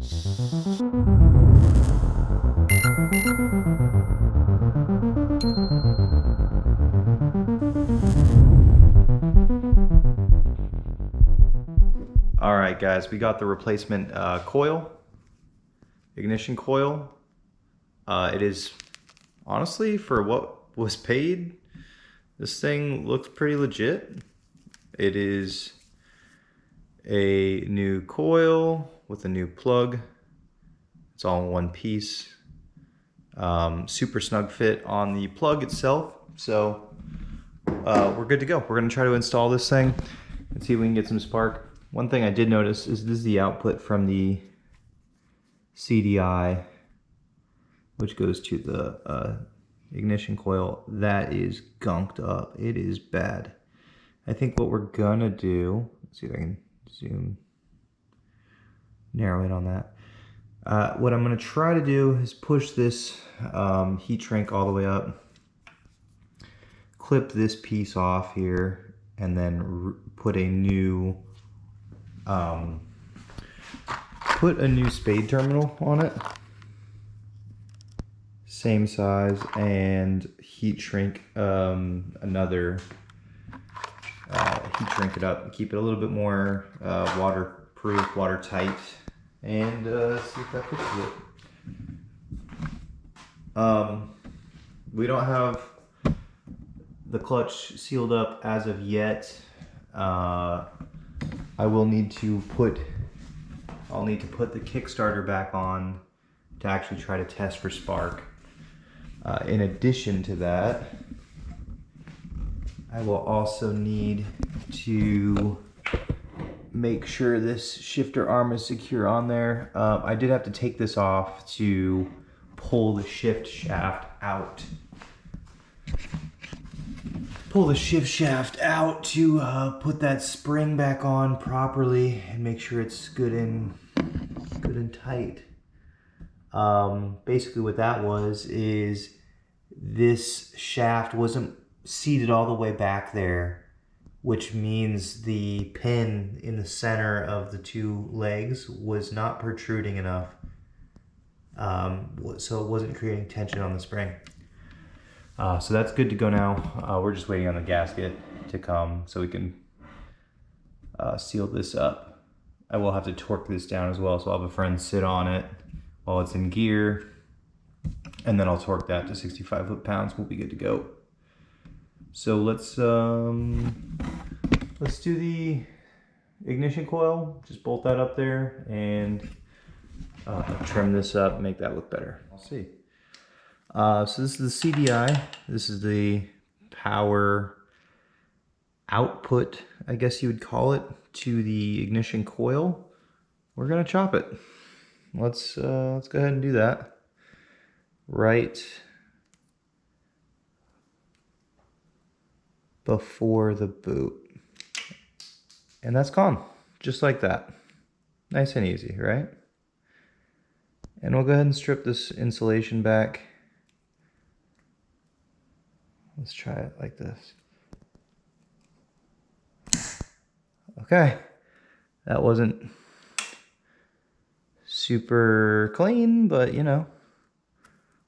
All right, guys, we got the replacement coil, ignition coil. It is, honestly, for what was paid, this thing looks pretty legit. It is a new coil with a new plug. It's all in one piece. Super snug fit on the plug itself. So we're good to go. We're gonna try to install this thing and see if we can get some spark. One thing I did notice is this is the output from the CDI, which goes to the ignition coil. That is gunked up. It is bad. I think what we're gonna do, let's see if I can zoom, narrow in on that. What I'm gonna try to do is push this heat shrink all the way up, clip this piece off here, and then put a new spade terminal on it, same size, and heat shrink another heat shrink it up, keep it a little bit more waterproof, watertight, and see if that fixes it. We don't have the clutch sealed up as of yet. I'll need to put the Kickstarter back on to actually try to test for spark. In addition to that, I will also need to make sure this shifter arm is secure on there. I did have to take this off to pull the shift shaft out. Pull the shift shaft out to put that spring back on properly and make sure it's good and tight. Basically what that was is this shaft wasn't seated all the way back there, which means the pin in the center of the two legs was not protruding enough, so it wasn't creating tension on the spring. So that's good to go now. We're just waiting on the gasket to come so we can seal this up. I will have to torque this down as well, so I'll have a friend sit on it while it's in gear, and then I'll torque that to 65 foot-pounds. We'll be good to go. So let's do the ignition coil. Just bolt that up there and trim this up, make that look better. I'll see. So this is the CDI. This is the power output, I guess you would call it, to the ignition coil. We're gonna chop it. Let's go ahead and do that. Right before the boot. And that's gone, just like that. Nice and easy, right? And we'll go ahead and strip this insulation back. Let's try it like this. Okay, that wasn't super clean, but you know,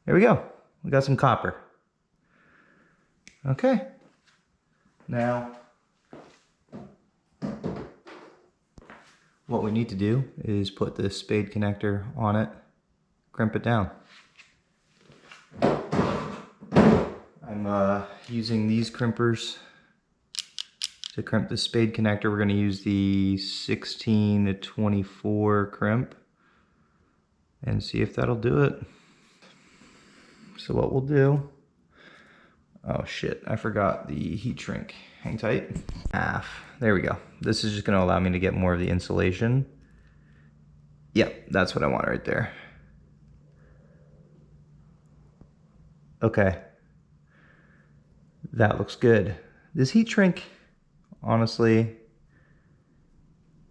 there we go. We got some copper. Okay, now what we need to do is put this spade connector on it, crimp it down. I'm using these crimpers to crimp the spade connector. We're going to use the 16 to 24 crimp and see if that'll do it. So what we'll do, oh shit, I forgot the heat shrink. Hang tight. There we go. This is just going to allow me to get more of the insulation. Yep, that's what I want right there. Okay. That looks good. This heat shrink, honestly,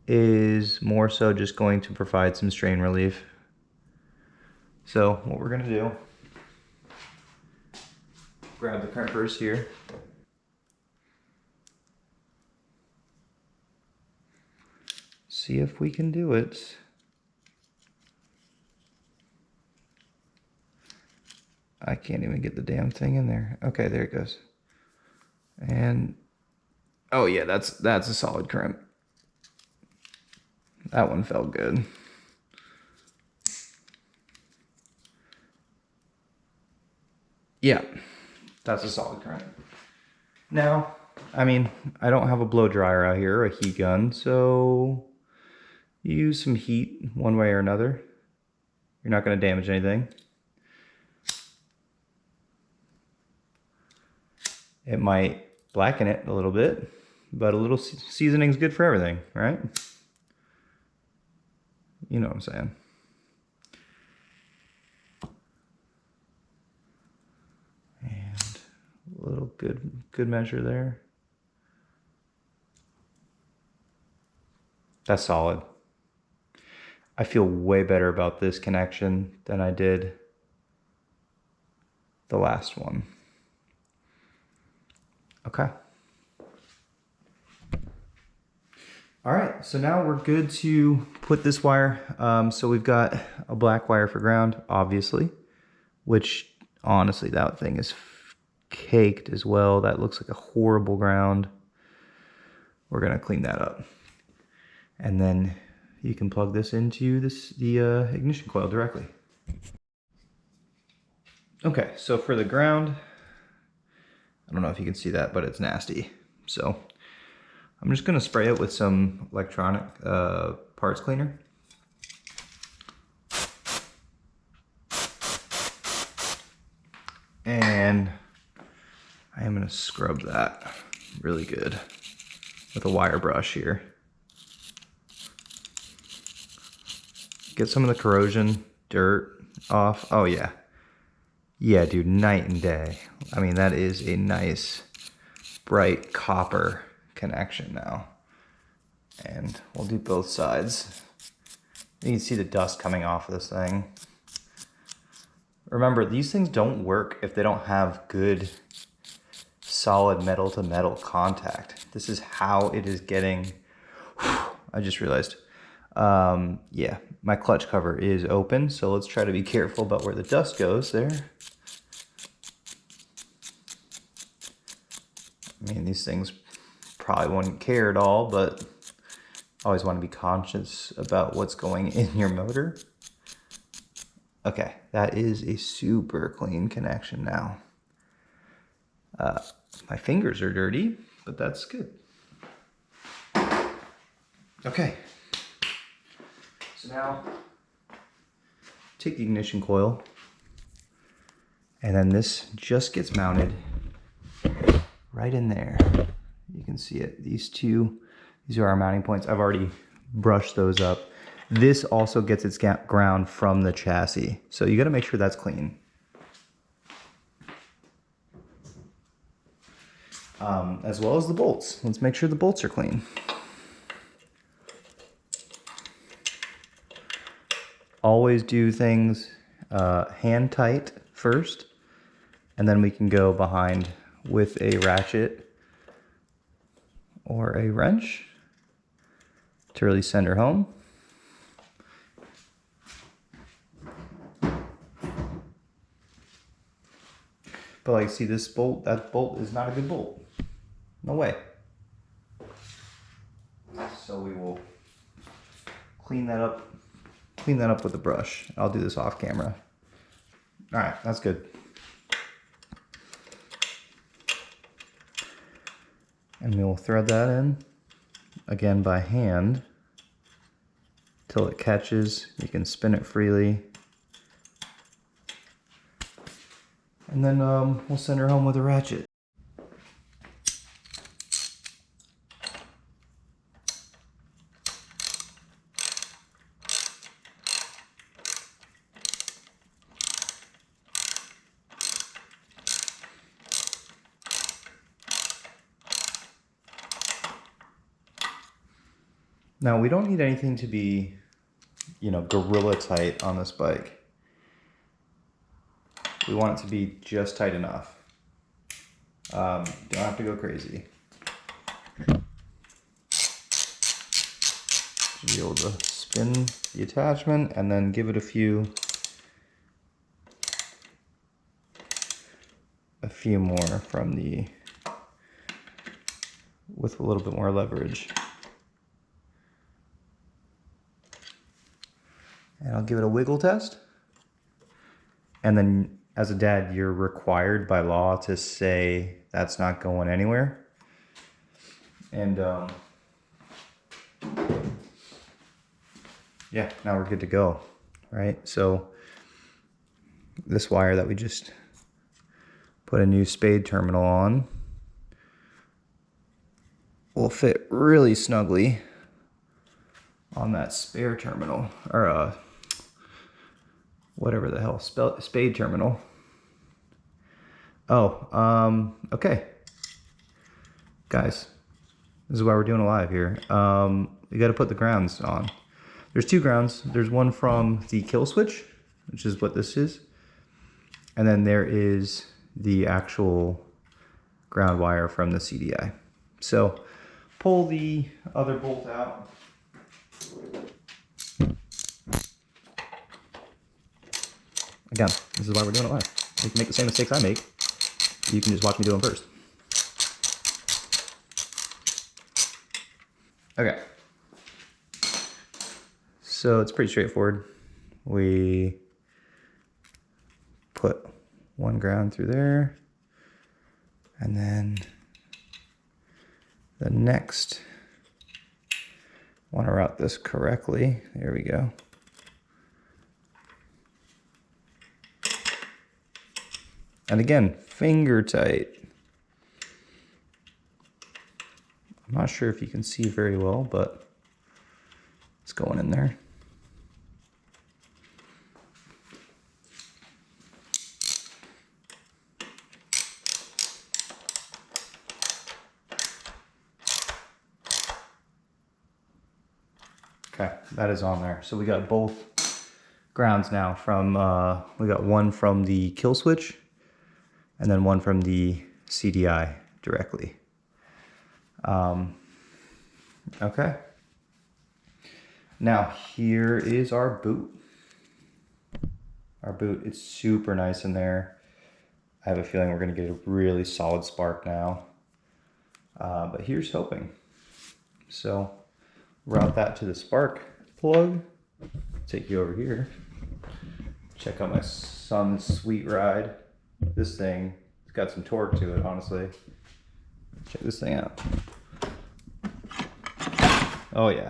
is more so just going to provide some strain relief. So what we're gonna do, grab the crimpers here. See if we can do it. I can't even get the damn thing in there. Okay, there it goes. And oh yeah, that's a solid crimp. That one felt good. Yeah, that's a solid crimp. Now, I mean, I don't have a blow dryer out here, a heat gun, so you use some heat one way or another. You're not going to damage anything. It might blacken it a little bit, but a little seasoning is good for everything, right? You know what I'm saying. And a little good measure there. That's solid. I feel way better about this connection than I did the last one. Okay. All right, so now we're good to put this wire. So we've got a black wire for ground, obviously, which honestly, that thing is caked as well. That looks like a horrible ground. We're gonna clean that up. And then you can plug this into the ignition coil directly. Okay, so for the ground, I don't know if you can see that, but it's nasty. So I'm just gonna spray it with some electronic parts cleaner. And I am gonna scrub that really good with a wire brush here. Get some of the corrosion, dirt off. Oh yeah. Yeah, dude, night and day. I mean, that is a nice, bright copper connection now. And we'll do both sides. You can see the dust coming off of this thing. Remember, these things don't work if they don't have good, solid metal to metal contact. This is how it is getting, I just realized. Yeah, my clutch cover is open, so let's try to be careful about where the dust goes there. I mean, these things probably wouldn't care at all, but always want to be conscious about what's going in your motor. Okay, that is a super clean connection now. My fingers are dirty, but that's good. Okay. So now, take the ignition coil, and then this just gets mounted right in there. You can see it. These are our mounting points. I've already brushed those up. This also gets its ground from the chassis, so you got to make sure that's clean. As well as the bolts. Let's make sure the bolts are clean. Always do things hand tight first, and then we can go behind with a ratchet or a wrench to really send her home. But like, see this bolt, that bolt is not a good bolt. No way. So we will clean that up with a brush. I'll do this off camera. All right, that's good. And we will thread that in again by hand till it catches. You can spin it freely. And then we'll send her home with a ratchet. Now, we don't need anything to be, you know, gorilla tight on this bike. We want it to be just tight enough. Don't have to go crazy. Should be able to spin the attachment and then give it a few a few more from the, with a little bit more leverage. And I'll give it a wiggle test. And then as a dad, you're required by law to say that's not going anywhere. And yeah, now we're good to go, right? So this wire that we just put a new spade terminal on will fit really snugly on that spare terminal, or whatever the hell, spade terminal. Oh, okay. Guys, this is why we're doing a live here. We got to put the grounds on. There's two grounds. There's one from the kill switch, which is what this is. And then there is the actual ground wire from the CDI. So pull the other bolt out. Again, this is why we're doing it live. You can make the same mistakes I make. You can just watch me do them first. Okay. So it's pretty straightforward. We put one ground through there, and then the next, want to route this correctly. There we go. And again, finger tight. I'm not sure if you can see very well, but it's going in there. Okay, that is on there. So we got both grounds now from, we got one from the kill switch and then one from the CDI directly. Okay. Now here is our boot. Our boot, it's super nice in there. I have a feeling we're gonna get a really solid spark now. But here's hoping. So route that to the spark plug. Take you over here. Check out my son's sweet ride. This thing, it's got some torque to it, honestly. Check this thing out. Oh yeah.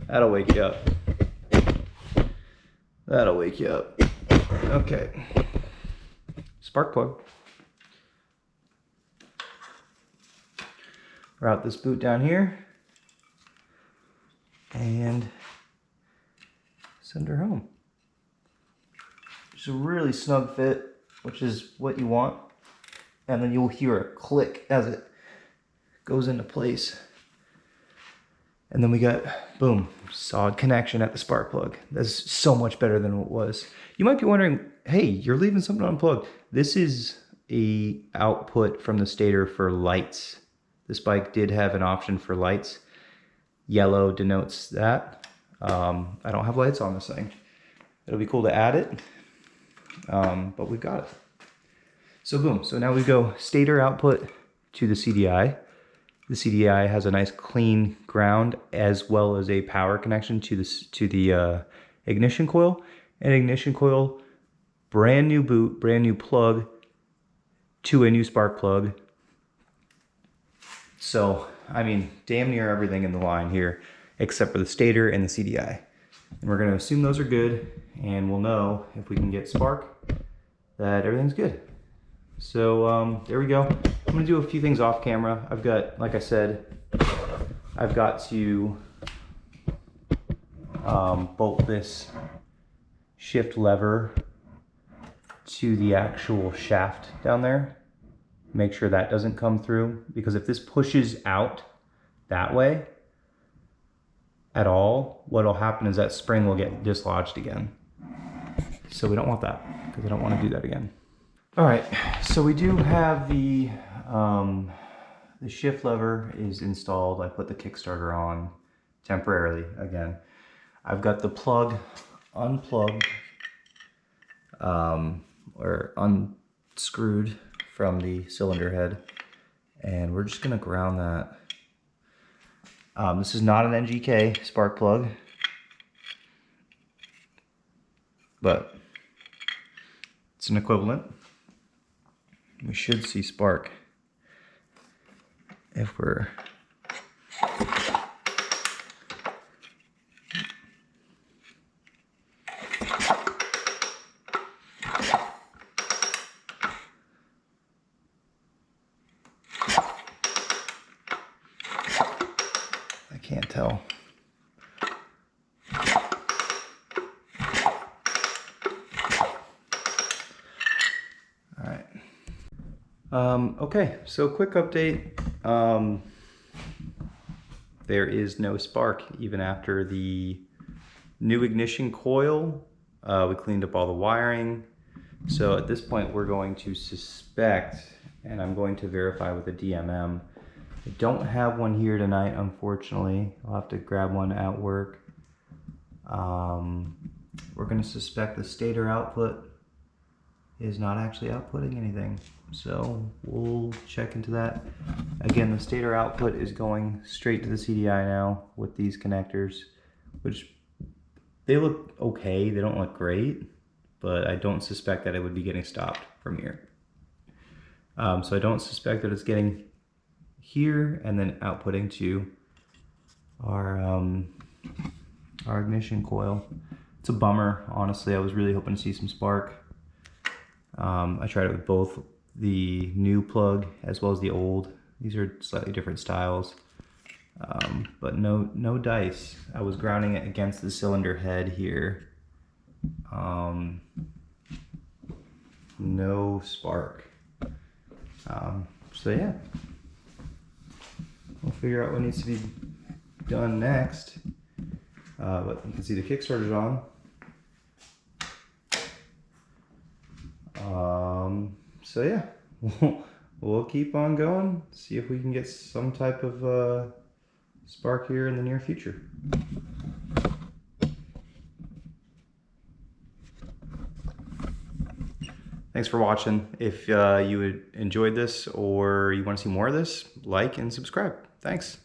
That'll wake you up. That'll wake you up. Okay. Spark plug. Route this boot down here. And send her home. It's a really snug fit, which is what you want. And then you'll hear a click as it goes into place. And then we got, boom, solid connection at the spark plug. That's so much better than what it was. You might be wondering, hey, you're leaving something unplugged. This is a output from the stator for lights. This bike did have an option for lights. Yellow denotes that. I don't have lights on this thing. It'll be cool to add it, but we've got it. So boom, so now we go stator output to the CDI. The CDI has a nice clean ground as well as a power connection to the ignition coil. And ignition coil, brand new boot, brand new plug to a new spark plug. So, I mean, damn near everything in the line here, except for the stator and the CDI. And we're gonna assume those are good, and we'll know if we can get spark that everything's good. So there we go. I'm gonna do a few things off camera. I've got, like I said, I've got to bolt this shift lever to the actual shaft down there. Make sure that doesn't come through, because if this pushes out that way at all, what'll happen is that spring will get dislodged again. So we don't want that, because I don't want to do that again. All right, so we do have the shift lever is installed. I put the Kickstarter on temporarily again. I've got the plug unplugged, or screwed from the cylinder head, and we're just gonna ground that. This is not an NGK spark plug, but it's an equivalent. We should see spark if we're I can't tell. All right. Okay, so quick update. There is no spark even after the new ignition coil. We cleaned up all the wiring. So at this point we're going to suspect, and I'm going to verify with a DMM. I don't have one here tonight, unfortunately. I'll have to grab one at work. We're going to suspect the stator output is not actually outputting anything. So we'll check into that. Again, the stator output is going straight to the CDI now with these connectors, which they look okay. They don't look great, but I don't suspect that it would be getting stopped from here. So I don't suspect that it's getting here and then outputting to our ignition coil. It's a bummer, honestly. I was really hoping to see some spark. I tried it with both the new plug as well as the old. These are slightly different styles, but no dice. I was grounding it against the cylinder head here. No spark. So yeah, we'll figure out what needs to be done next. But you can see the Kickstarter's on. So yeah, we'll keep on going, see if we can get some type of spark here in the near future. Thanks for watching. If you enjoyed this or you want to see more of this, like and subscribe. Thanks.